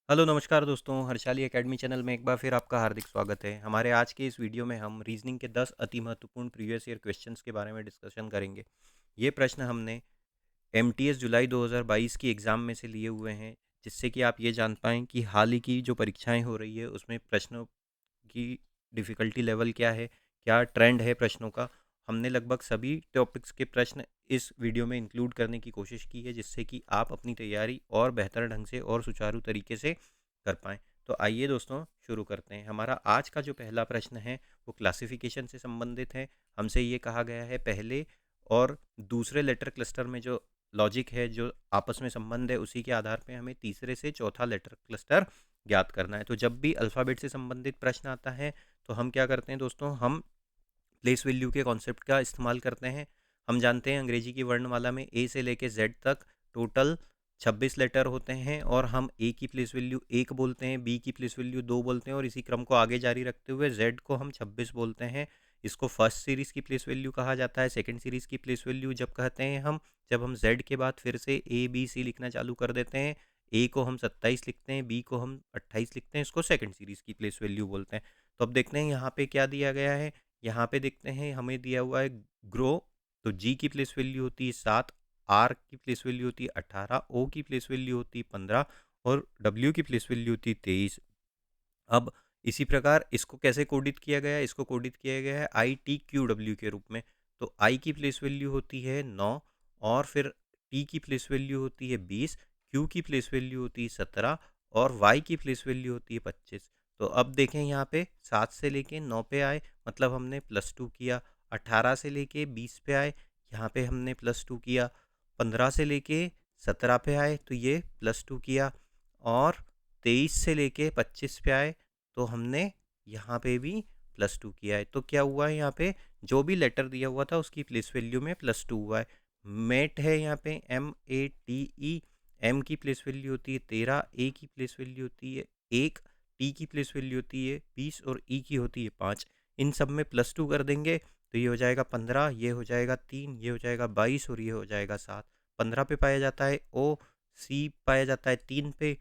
Hello नमस्कार दोस्तों, Harshali academy channel में एक बार फिर आपका हार्दिक स्वागत है। हमारे आज के इस वीडियो में हम रीजनिंग के 10 अति महत्वपूर्ण प्रीवियस ईयर क्वेश्चंस के बारे में डिस्कशन करेंगे। ये प्रश्न हमने एमटीएस जुलाई 2022 की एग्ज़ाम में से लिए हुए हैं, जिससे कि आप ये जान पाएँ कि हाल ही की जो परीक्षाएं हो रही है उसमें प्रश्नों की डिफ़िकल्टी लेवल क्या है, क्या ट्रेंड है प्रश्नों का। हमने लगभग सभी टॉपिक्स के प्रश्न इस वीडियो में इंक्लूड करने की कोशिश की है, जिससे कि आप अपनी तैयारी और बेहतर ढंग से और सुचारू तरीके से कर पाएँ। तो आइए दोस्तों शुरू करते हैं। हमारा आज का जो पहला प्रश्न है वो क्लासिफिकेशन से संबंधित है। हमसे ये कहा गया है पहले और दूसरे लेटर क्लस्टर में जो लॉजिक है, जो आपस में संबंध है, उसी के आधार पे हमें तीसरे से चौथा लेटर क्लस्टर ज्ञात करना है। तो जब भी अल्फ़ाबेट से संबंधित प्रश्न आता है तो हम क्या करते हैं दोस्तों, हम प्लेस वैल्यू के कॉन्सेप्ट का इस्तेमाल करते हैं। हम जानते हैं अंग्रेजी की वर्णमाला में ए से लेके जेड तक टोटल 26 लेटर होते हैं और हम ए की प्लेस वैल्यू 1 बोलते हैं, बी की प्लेस वैल्यू 2 बोलते हैं और इसी क्रम को आगे जारी रखते हुए जेड को हम 26 बोलते हैं। इसको फर्स्ट सीरीज़ की प्लेस वैल्यू कहा जाता है। सेकंड सीरीज़ की प्लेस वैल्यू जब कहते हैं हम, जब हम जेड के बाद फिर से ए बी सी लिखना चालू कर देते हैं। ए को हम 27 लिखते हैं, बी को हम 28 लिखते हैं, इसको सेकंड सीरीज़ की प्लेस वैल्यू बोलते हैं। तो अब देखते हैं यहाँ पे क्या दिया गया है। यहाँ पे देखते हैं हमें दिया हुआ है ग्रो, तो जी की प्लेस वैल्यू होती है 7, आर की प्लेस वैल्यू होती है 18, ओ की प्लेस वैल्यू होती है 15 और डब्ल्यू की प्लेस वैल्यू होती है 23। अब इसी प्रकार इसको कैसे कोडित किया गया है, इसको कोडित किया गया है आई टी क्यू डब्ल्यू के रूप में। तो आई की प्लेस वैल्यू होती है 9 और फिर टी की प्लेस वैल्यू होती है 20, क्यू की प्लेस वैल्यू होती है 17 और वाई की प्लेस वैल्यू होती है 25। तो अब देखें यहाँ पे 7 से लेके 9 पे आए, मतलब हमने +2 किया। 18 से लेके 20 पे आए, यहाँ पे हमने +2 किया। 15 से लेके 17 पे आए तो ये +2 किया और 23 से लेके 25 पे आए तो हमने यहाँ पे भी +2 किया है। तो क्या हुआ है, यहाँ पे जो भी लेटर दिया हुआ था उसकी प्लेस वैल्यू में +2 हुआ है। मेट है यहाँ पे METE। एम की प्लेस वैल्यू होती है 13, ए की प्लेस वैल्यू होती है 1, टी की प्लेस वैल्यू होती है 20 और ई की होती है 5। इन सब में +2 कर देंगे तो ये हो जाएगा 15, ये हो जाएगा 3, ये हो जाएगा 22 और ये हो जाएगा 7। 15 पे पाया जाता है ओ, सी पाया जाता है 3 पे,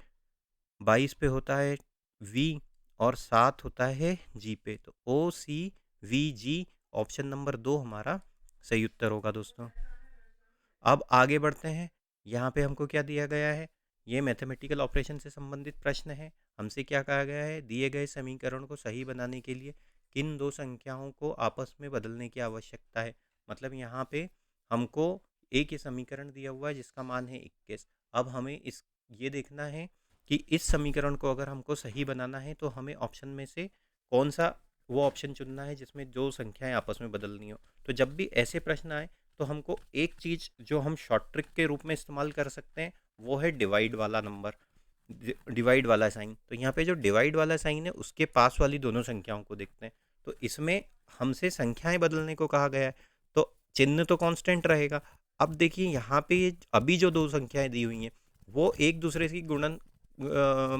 22 पे होता है वी और 7 होता है जी पे। तो ओ सी वी जी ऑप्शन नंबर 2 हमारा सही उत्तर होगा दोस्तों। अब आगे बढ़ते हैं। यहाँ पे हमको क्या दिया गया है, ये मैथमेटिकल ऑपरेशन से संबंधित प्रश्न है। हमसे क्या कहा गया है, दिए गए समीकरण को सही बनाने के लिए किन दो संख्याओं को आपस में बदलने की आवश्यकता है। मतलब यहाँ पे हमको एक ये समीकरण दिया हुआ है जिसका मान है 21। अब हमें इस ये देखना है कि इस समीकरण को अगर हमको सही बनाना है तो हमें ऑप्शन में से कौन सा वो ऑप्शन चुनना है जिसमें जो संख्याएं आपस में बदलनी हो। तो जब भी ऐसे प्रश्न आए तो हमको एक चीज़ जो हम शॉर्ट ट्रिक के रूप में इस्तेमाल कर सकते हैं वो है डिवाइड वाला नंबर, डिवाइड वाला साइन। तो यहाँ पे जो डिवाइड वाला साइन है उसके पास वाली दोनों संख्याओं को देखते हैं। तो इसमें हमसे संख्याएं बदलने को कहा गया है तो चिन्ह तो कांस्टेंट रहेगा। अब देखिए यहाँ पे अभी जो दो संख्याएं दी हुई हैं वो एक दूसरे की गुणन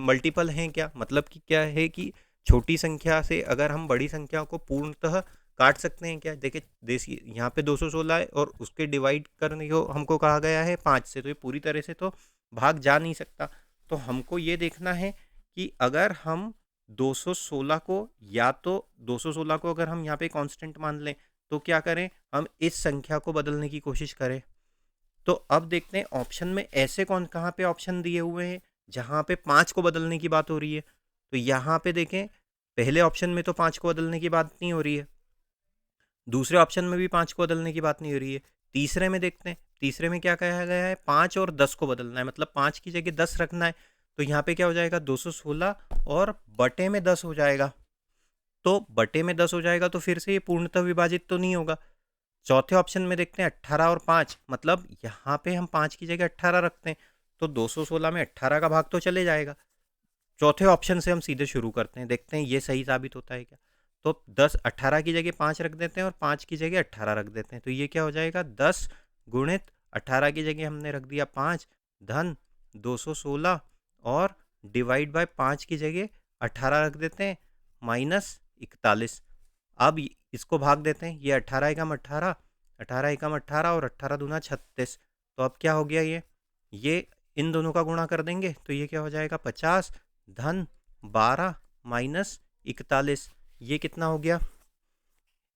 मल्टीपल हैं क्या, मतलब कि क्या है कि छोटी संख्या से अगर हम बड़ी संख्या को पूर्णतः काट सकते हैं क्या। देखिए देसी यहाँ पे 216 है और उसके डिवाइड करने को हमको कहा गया है 5 से, तो ये पूरी तरह से तो भाग जा नहीं सकता। तो हमको ये देखना है कि अगर हम 216 को या तो 216 को अगर हम यहाँ पे कांस्टेंट मान लें तो क्या करें, हम इस संख्या को बदलने की कोशिश करें। तो अब देखते हैं ऑप्शन में ऐसे कौन कहाँ पे ऑप्शन दिए हुए हैं जहाँ पे 5 को बदलने की बात हो रही है। तो यहाँ पे देखें पहले ऑप्शन में तो 5 को बदलने की बात नहीं हो रही है, दूसरे ऑप्शन में भी 5 को बदलने की बात नहीं हो रही है। तीसरे में देखते हैं, तीसरे में क्या कहा गया है, 5 और 10 को बदलना है, मतलब 5 की जगह 10 रखना है। तो यहाँ पे क्या हो जाएगा 216 और बटे में 10 हो जाएगा। तो बटे में 10 हो जाएगा तो फिर से ये पूर्णतः विभाजित तो नहीं होगा। चौथे ऑप्शन में देखते हैं 18 और 5, मतलब यहाँ पे हम 5 की जगह 18 रखते हैं तो 216 में 18 का भाग तो चले जाएगा। चौथे ऑप्शन से हम सीधे शुरू करते हैं, देखते हैं ये सही साबित होता है क्या। तो 10 18 की जगह 5 रख देते हैं और 5 की जगह 18 रख देते हैं। तो ये क्या हो जाएगा 10 गुणित 18 की जगह हमने रख दिया 5 धन 216 और डिवाइड बाय 5 की जगह 18 रख देते हैं -41। अब इसको भाग देते हैं, ये 18 एकम 18, 18 एकम 18 और 18 दूना 36। तो अब क्या हो गया, ये इन दोनों का गुणा कर देंगे तो ये क्या हो जाएगा 50 धन 12 माइनस 41, ये कितना हो गया?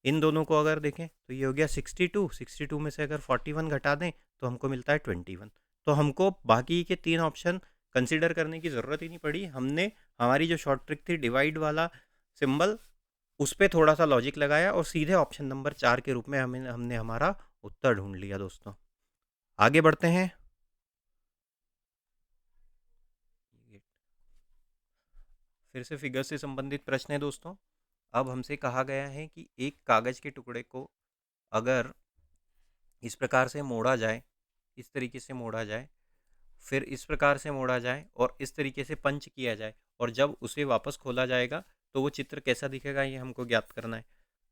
इन दोनों को अगर देखें तो ये हो गया 62 में से अगर 41 घटा दें तो हमको मिलता है 21। तो हमको बाकी के 3 ऑप्शन कंसिडर करने की ज़रूरत ही नहीं पड़ी। हमने हमारी जो शॉर्ट ट्रिक थी डिवाइड वाला सिंबल, उस पर थोड़ा सा लॉजिक लगाया और सीधे ऑप्शन नंबर 4 के रूप में हमने हमारा उत्तर ढूंढ लिया। दोस्तों आगे बढ़ते हैं। फिर से फिगर से संबंधित प्रश्न है दोस्तों। अब हमसे कहा गया है कि एक कागज़ के टुकड़े को अगर इस प्रकार से मोड़ा जाए, इस तरीके से मोड़ा जाए, फिर इस प्रकार से मोड़ा जाए और इस तरीके से पंच किया जाए, और जब उसे वापस खोला जाएगा तो वो चित्र कैसा दिखेगा, ये हमको ज्ञात करना है।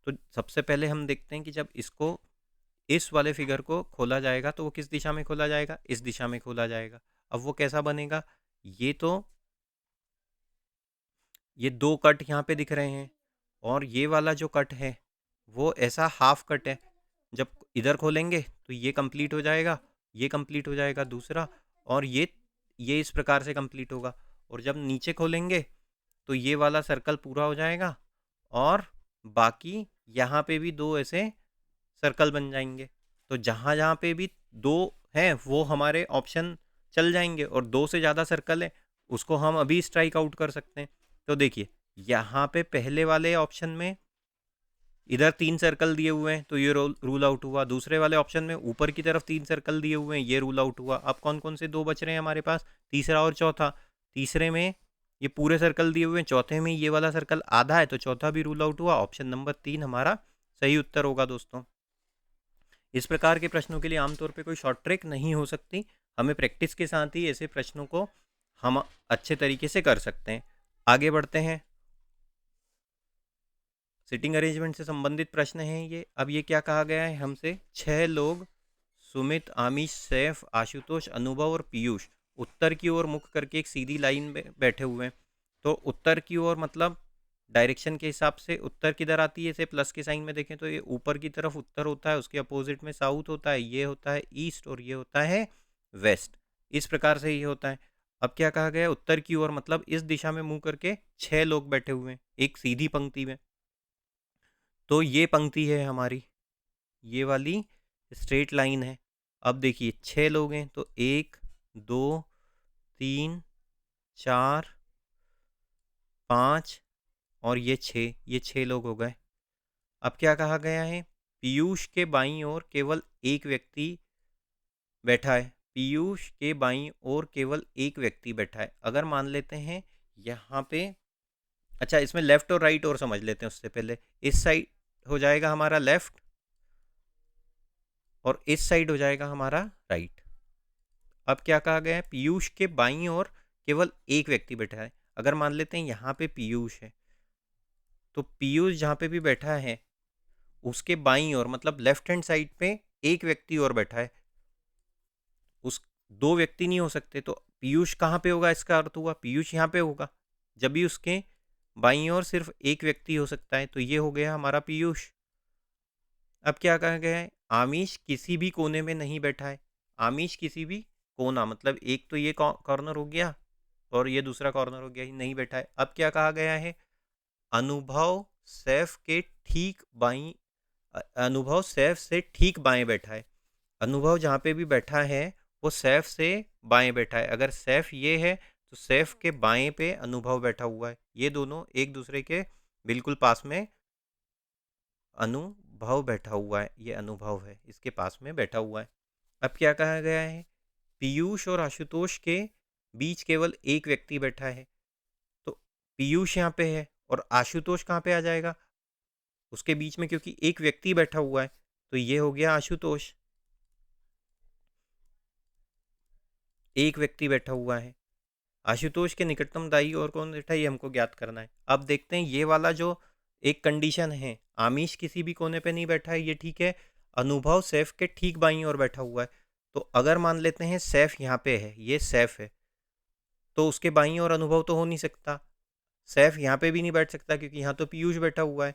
तो सबसे पहले हम देखते हैं कि जब इसको, इस वाले फिगर को खोला जाएगा तो वो किस दिशा में खोला जाएगा? इस दिशा में खोला जाएगा। अब वो कैसा बनेगा? ये तो ये 2 कट यहाँ पे दिख रहे हैं, और ये वाला जो कट है वो ऐसा हाफ कट है। जब इधर खोलेंगे तो ये कंप्लीट हो जाएगा, ये कंप्लीट हो जाएगा दूसरा, और ये इस प्रकार से कंप्लीट होगा। और जब नीचे खोलेंगे तो ये वाला सर्कल पूरा हो जाएगा, और बाकी यहाँ पे भी 2 ऐसे सर्कल बन जाएंगे। तो जहाँ जहाँ पे भी 2 हैं वो हमारे ऑप्शन चल जाएंगे, और 2 से ज़्यादा सर्कल है उसको हम अभी स्ट्राइक आउट कर सकते हैं। तो देखिए यहाँ पे पहले वाले ऑप्शन में इधर 3 सर्कल दिए हुए हैं तो ये रूल आउट हुआ। दूसरे वाले ऑप्शन में ऊपर की तरफ 3 सर्कल दिए हुए हैं, ये रूल आउट हुआ। अब कौन कौन से 2 बच रहे हैं हमारे पास? तीसरा और चौथा। तीसरे में ये पूरे सर्कल दिए हुए हैं, चौथे में ये वाला सर्कल आधा है तो चौथा भी रूल आउट हुआ। ऑप्शन नंबर 3 हमारा सही उत्तर होगा। दोस्तों इस प्रकार के प्रश्नों के लिए आमतौर पे कोई शॉर्ट ट्रिक नहीं हो सकती, हमें प्रैक्टिस के साथ ही ऐसे प्रश्नों को हम अच्छे तरीके से कर सकते हैं। आगे बढ़ते हैं। सिटिंग अरेंजमेंट से संबंधित प्रश्न है ये। अब ये क्या कहा गया है हमसे? 6 लोग, सुमित, आमिष, सैफ, आशुतोष, अनुभव और पीयूष, उत्तर की ओर मुख करके एक सीधी लाइन में बैठे हुए हैं। तो उत्तर की ओर मतलब डायरेक्शन के हिसाब से उत्तर किधर आती है? इसे प्लस के साइन में देखें तो ये ऊपर की तरफ उत्तर होता है, उसके अपोजिट में साउथ होता है, ये होता है ईस्ट और ये होता है वेस्ट। इस प्रकार से ये होता है। अब क्या कहा गया? उत्तर की ओर मतलब इस दिशा में मुंह करके 6 लोग बैठे हुए हैं एक सीधी पंक्ति में। तो ये पंक्ति है हमारी, ये वाली स्ट्रेट लाइन है। अब देखिए 6 लोग हैं तो 1 2 3 4 5 और ये 6, ये 6 लोग हो गए। अब क्या कहा गया है? पीयूष के बाईं ओर केवल एक व्यक्ति बैठा है। पीयूष के बाईं ओर केवल एक व्यक्ति बैठा है। अगर मान लेते हैं यहाँ पे, अच्छा इसमें लेफ्ट और राइट और समझ लेते हैं उससे पहले। इस साइड हो जाएगा हमारा लेफ्ट और इस साइड हो जाएगा हमारा राइट। अब क्या कहा गया है? पीयूष के बाईं ओर केवल एक व्यक्ति बैठा है। अगर मान लेते हैं यहाँ पे पीयूष है, तो पीयूष जहाँ पे भी बैठा है उसके बाईं ओर मतलब लेफ्ट हैंड साइड पे एक व्यक्ति और बैठा है। उस 2 व्यक्ति नहीं हो सकते, तो पीयूष कहाँ पे होगा? इसका अर्थ हुआ पीयूष यहाँ पे होगा, जब भी उसके बाईं ओर सिर्फ एक व्यक्ति हो सकता है। तो ये हो गया हमारा पीयूष। अब क्या कहा गया है? आमिष किसी भी कोने में नहीं बैठा है। आमिष किसी भी कोना मतलब एक तो ये कॉर्नर हो गया और ये दूसरा कॉर्नर हो गया, ही नहीं बैठा है। अब क्या कहा गया है? अनुभव सैफ के ठीक बाईं, अनुभव सैफ से ठीक बाएं बैठा है। अनुभव जहाँ पे भी बैठा है वो सैफ से बाएं बैठा है। अगर सैफ ये है तो सैफ के बाएं पे अनुभव बैठा हुआ है। ये दोनों एक दूसरे के बिल्कुल पास में अनुभव बैठा हुआ है, ये अनुभव है, इसके पास में बैठा हुआ है। अब क्या कहा गया है? पीयूष और आशुतोष के बीच केवल एक व्यक्ति बैठा है। तो पीयूष यहाँ पे है और आशुतोष कहाँ पे आ जाएगा? उसके बीच में, क्योंकि एक व्यक्ति बैठा हुआ है तो ये हो गया आशुतोष। एक व्यक्ति बैठा हुआ है। आशुतोष के निकटतम दाई और कौन बैठा है ये हमको ज्ञात करना है। अब देखते हैं ये वाला जो एक कंडीशन है, आमिष किसी भी कोने पे नहीं बैठा है, ये ठीक है। अनुभव सैफ के ठीक बाईं ओर बैठा हुआ है। तो अगर मान लेते हैं सैफ यहाँ पे है, ये सैफ है, तो उसके बाईं ओर अनुभव तो हो नहीं सकता। सैफ यहाँ पे भी नहीं बैठ सकता क्योंकि यहाँ तो पीयूष बैठा हुआ है।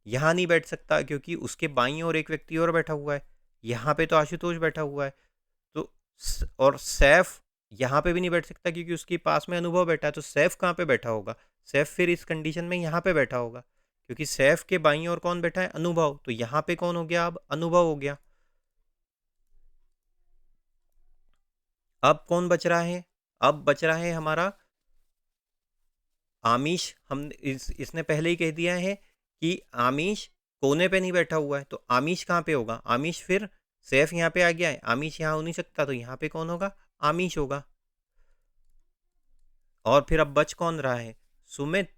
यहाँ नहीं बैठ सकता क्योंकि उसके बाईं ओर एक व्यक्ति और बैठा हुआ है। यहाँ पे तो आशुतोष बैठा हुआ है। तो और सैफ यहाँ पे भी नहीं बैठ सकता क्योंकि उसके पास में अनुभव बैठा है, तो सैफ कहाँ पे बैठा होगा? सैफ फिर इस कंडीशन में यहाँ पे बैठा होगा, क्योंकि सैफ के बाईं ओर कौन बैठा है? अनुभव। तो यहाँ पे कौन हो गया? अब अनुभव हो गया। अब कौन बच रहा है? अब बच रहा है हमारा आमिष। हम इसने पहले ही कह दिया है कि आमिष कोने पे नहीं बैठा हुआ है, तो आमिष कहाँ पे होगा? आमिष फिर सैफ यहाँ पे आ गया है, आमिष यहाँ हो नहीं सकता, तो यहाँ पे कौन होगा? आमिष होगा। और फिर अब बच कौन रहा है? सुमित।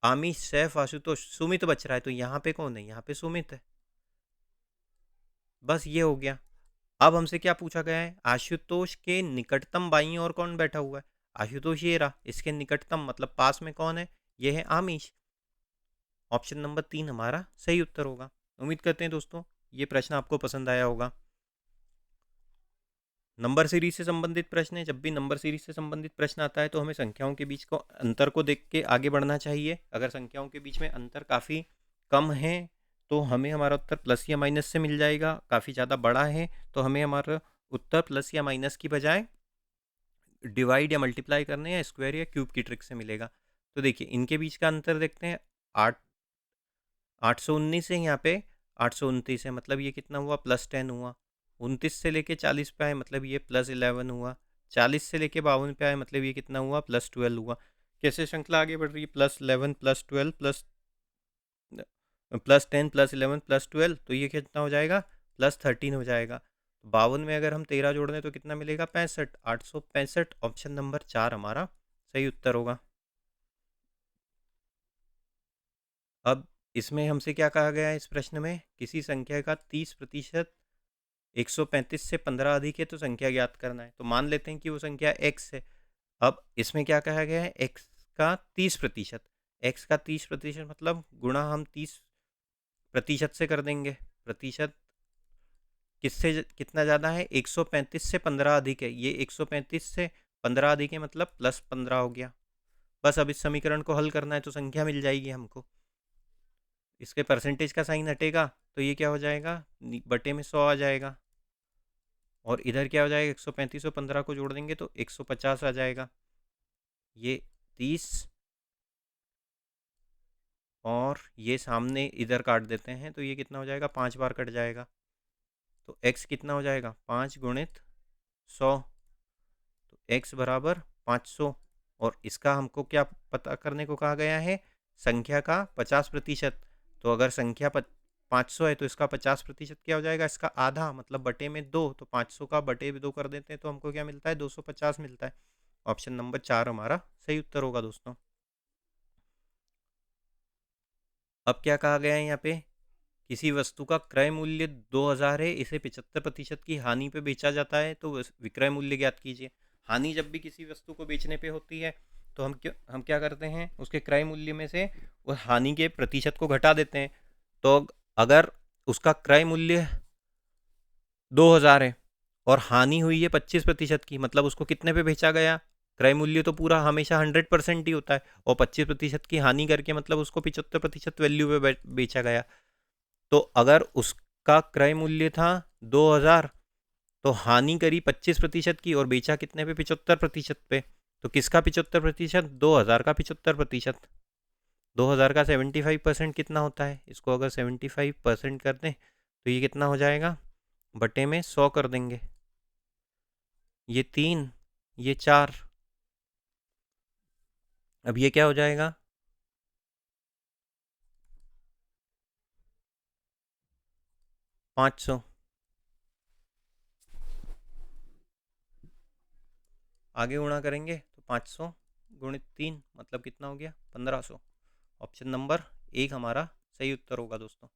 आमिष, सैफ, आशुतोष, सुमित बच रहा है, तो यहाँ पे कौन है? यहाँ पे सुमित है। बस ये हो गया। अब हमसे क्या पूछा गया है? आशुतोष के निकटतम बाईं ओर कौन बैठा हुआ है? आशुतोष ये रहा, इसके निकटतम मतलब पास में कौन है? ये है आमिष। ऑप्शन नंबर 3 हमारा सही उत्तर होगा। उम्मीद करते हैं दोस्तों ये प्रश्न आपको पसंद आया होगा। नंबर सीरीज से संबंधित प्रश्न है। जब भी नंबर सीरीज से संबंधित प्रश्न आता है तो हमें संख्याओं के बीच को अंतर को देख के आगे बढ़ना चाहिए। अगर संख्याओं के बीच में अंतर काफ़ी कम है तो हमें हमारा उत्तर प्लस या माइनस से मिल जाएगा। काफ़ी ज़्यादा बड़ा है तो हमें हमारा उत्तर प्लस या माइनस की बजाय डिवाइड या मल्टीप्लाई करने या स्क्वायर या क्यूब की ट्रिक से मिलेगा। तो देखिए इनके बीच का अंतर देखते हैं। 819 है, यहाँ पे 829 है, मतलब ये कितना हुआ? +10 हुआ। 29 से लेके 40 पे आए, मतलब ये +11 हुआ। 40 से लेके 52 पे आए, मतलब ये कितना हुआ? +12 हुआ। कैसे श्रृंखला आगे बढ़ रही है? +11 +12 +10 +11 +12, तो ये कितना हो जाएगा? +13 हो जाएगा। 52 में अगर हम 13 जोड़ दें तो कितना मिलेगा? 65। 865। ऑप्शन नंबर 4 हमारा सही उत्तर होगा। अब इसमें हमसे क्या कहा गया है इस प्रश्न में? किसी संख्या का 30% 135 से 15 अधिक है तो संख्या ज्ञात करना है। तो मान लेते हैं कि वो संख्या x है। अब इसमें क्या कहा गया है? x का 30%। x का 30% मतलब गुणा हम 30% से कर देंगे। प्रतिशत किससे कितना ज़्यादा है? 135 से 15 अधिक है। ये 135 से 15 अधिक है, मतलब +15 हो गया। बस अब इस समीकरण को हल करना है तो संख्या मिल जाएगी हमको। इसके परसेंटेज का साइन हटेगा तो ये क्या हो जाएगा? बटे में 100 आ जाएगा। और इधर क्या हो जाएगा? 135 और 15 को जोड़ देंगे तो 150 आ जाएगा। ये 30 और ये सामने इधर काट देते हैं तो ये कितना हो जाएगा? 5 बार कट जाएगा। तो x कितना हो जाएगा? 5 गुणित 100, तो x बराबर 500। और इसका हमको क्या पता करने को कहा गया है? संख्या का 50%। तो अगर संख्या 500 है तो इसका 50% क्या हो जाएगा? इसका आधा, मतलब बटे में 2। तो 500 का बटे में 2 कर देते हैं तो हमको क्या मिलता है? 250 मिलता है। ऑप्शन नंबर 4 हमारा सही उत्तर होगा दोस्तों। अब क्या कहा गया है यहाँ पे? किसी वस्तु का क्रय मूल्य 2000 है, इसे 75% की हानि पे बेचा जाता है, तो विक्रय मूल्य ज्ञात कीजिए। हानि जब भी किसी वस्तु को बेचने पे होती है तो हम क्या करते हैं? उसके क्रय मूल्य में से उस हानि के प्रतिशत को घटा देते हैं। तो अगर उसका क्रय मूल्य 2000 है और हानि हुई है 25% की, मतलब उसको कितने पे बेचा गया? क्रय मूल्य तो पूरा हमेशा 100% ही होता है, और 25% की हानि करके मतलब उसको 75% वैल्यू पे बेचा गया। तो अगर उसका क्रय मूल्य था 2000, तो हानि करी 25% की और बेचा कितने पे? 75% पे। तो किसका 75%? 2000 का 75%। 2000 का 75% कितना होता है? इसको अगर 75% कर दें तो ये कितना हो जाएगा? बटे में 100 कर देंगे। ये 3, ये 4। अब ये क्या हो जाएगा? 500। आगे गुणा करेंगे तो 500 गुणित 3 मतलब कितना हो गया? 1500। ऑप्शन नंबर 1 हमारा सही उत्तर होगा दोस्तों।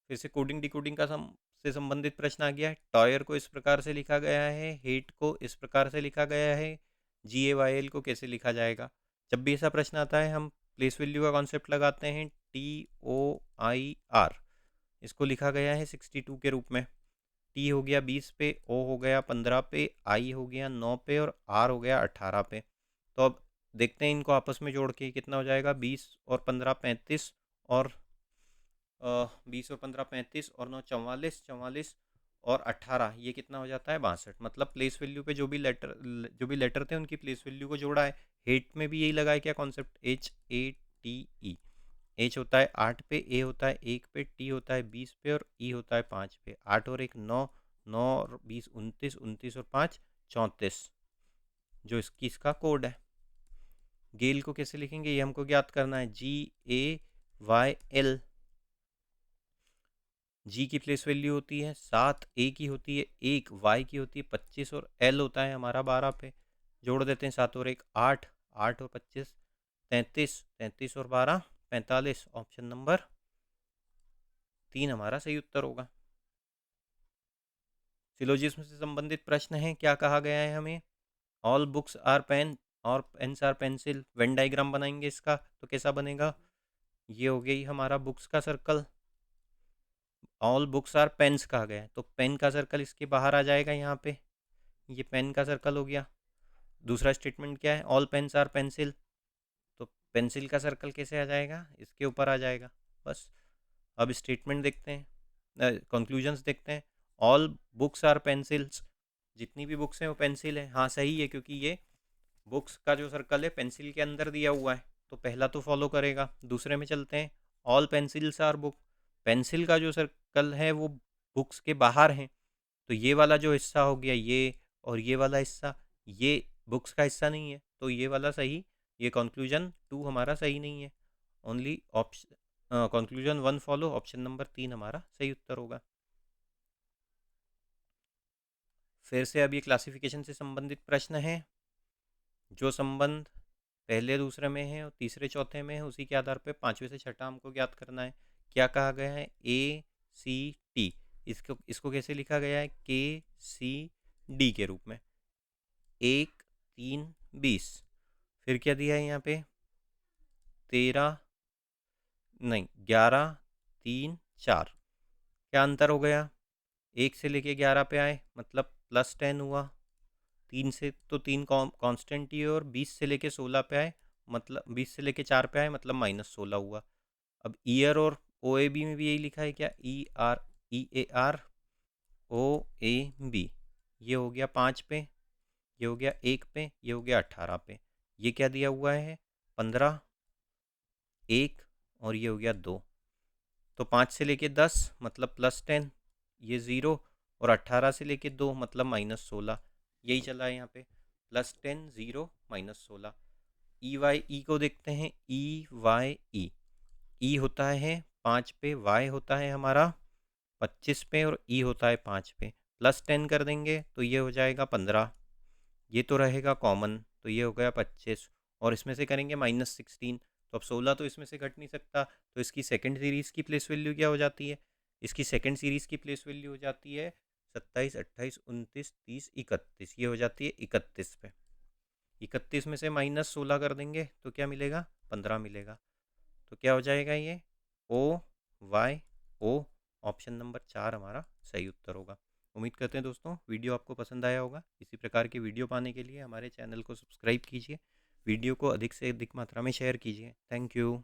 फिर से कोडिंग डिकोडिंग का से संबंधित प्रश्न आ गया है। टॉयर को इस प्रकार से लिखा गया है, हेट को इस प्रकार से लिखा गया है, GAYL को कैसे लिखा जाएगा? जब भी ऐसा प्रश्न आता है हम प्लेस वैल्यू का कॉन्सेप्ट लगाते हैं। TOIR इसको लिखा गया है 62 के रूप में। T हो गया 20 पे, O हो गया 15 पे, I हो गया 9 पे और R हो गया 18 पे। तो अब देखते हैं इनको आपस में जोड़ के कितना हो जाएगा? 20 और 15 35 और 20 और 15 35 और 9 44 44 और 18 ये कितना हो जाता है 62। मतलब प्लेस वैल्यू पे जो भी लेटर थे उनकी प्लेस वैल्यू को जोड़ा है। हेट में भी यही लगा है क्या कॉन्सेप्ट, HATE। एच होता है 8 पे, ए होता है 1 पे, टी होता है 20 पे और ई होता है 5 पे। 8 और 1 9, 9 और 20 29, 29 और 5 34, जो इसका कोड है। गेल को कैसे लिखेंगे ये हमको ज्ञात करना है, GAYL। जी की प्लेस वैल्यू होती है 7, ए की होती है 1, वाई की होती है 25 और एल होता है हमारा 12 पे। जोड़ देते हैं 7 और 1 8, 8 और 25 33, 33 और 12 45। ऑप्शन नंबर 3 हमारा सही उत्तर होगा। सिलोजिज्म से संबंधित प्रश्न है, क्या कहा गया है हमें, ऑल बुक्स आर पेन और pens are pencil. Venn diagram बनाएंगे इसका तो कैसा बनेगा, ये हो गई हमारा बुक्स का circle. All books are pens कहा गया है तो पेन का सर्कल इसके बाहर आ जाएगा यहाँ पे, ये पेन का सर्कल हो गया। दूसरा स्टेटमेंट क्या है, ऑल पेन्स आर पेंसिल, तो पेंसिल का सर्कल कैसे आ जाएगा, इसके ऊपर आ जाएगा बस। अब स्टेटमेंट देखते हैं, कंक्लूजन्स देखते हैं। ऑल बुक्स आर पेंसिल्स, जितनी भी बुक्स हैं वो पेंसिल है। हाँ सही है, क्योंकि ये बुक्स का जो सर्कल है पेंसिल के अंदर दिया हुआ है, तो पहला तो फॉलो करेगा। दूसरे में चलते हैं, all pencils are book, pencil का जो सर्कल है वो बुक्स के बाहर है, तो ये वाला जो हिस्सा हो गया ये, और ये वाला हिस्सा ये बुक्स का हिस्सा नहीं है, तो ये वाला सही। ये कंक्लूजन 2 हमारा सही नहीं है। Only option conclusion 1 follow, option number 3 हमारा सही उत्तर होगा। फिर से अब ये क्लासिफिकेशन से संबंधित प्रश्न है। जो संबंध पहले दूसरे में है और तीसरे चौथे में है, उसी के आधार पे पांचवे से छठा हमको ज्ञात करना है। क्या कहा गया है, ACT, इसको इसको कैसे लिखा गया है, KCD के रूप में। 1 3 20, फिर क्या दिया है यहाँ पे, 13 नहीं 11 3 4। क्या अंतर हो गया, 1 से लेके 11 पे आए मतलब +10 हुआ, 3 से तो 3 कांस्टेंट ही है, और 20 से लेके 16 पे आए मतलब 20 से लेके 4 पे आए मतलब -16 हुआ। अब ईयर और OAB में भी यही लिखा है क्या, EAR OAB, ये हो गया 5 पे, ये हो गया 1 पे, ये हो गया 18 पे। ये क्या दिया हुआ है, 15 1 और ये हो गया 2। तो 5 से लेके 10 मतलब +10, ये 0, और 18 से लेके 2 मतलब -16। यही चला है यहाँ पे, +10 0 -16। EYE को देखते हैं, EYE, ई होता है 5 पे, वाई होता है हमारा 25 पे, और ई होता है 5 पे। +10 कर देंगे तो ये हो जाएगा 15, ये तो रहेगा कॉमन तो ये हो गया 25, और इसमें से करेंगे -16, तो अब 16 तो इसमें से घट नहीं सकता, तो इसकी सेकंड सीरीज़ की प्लेस वैल्यू क्या हो जाती है, इसकी सेकंड सीरीज़ की प्लेस वैल्यू हो जाती है 27 28 29 30 31, ये हो जाती है 31 पे। 31 में से -16 कर देंगे तो क्या मिलेगा, 15 मिलेगा। तो क्या हो जाएगा ये, OYO, ऑप्शन नंबर 4 हमारा सही उत्तर होगा। उम्मीद करते हैं दोस्तों वीडियो आपको पसंद आया होगा। इसी प्रकार के वीडियो पाने के लिए हमारे चैनल को सब्सक्राइब कीजिए, वीडियो को अधिक से अधिक मात्रा में शेयर कीजिए। Thank you.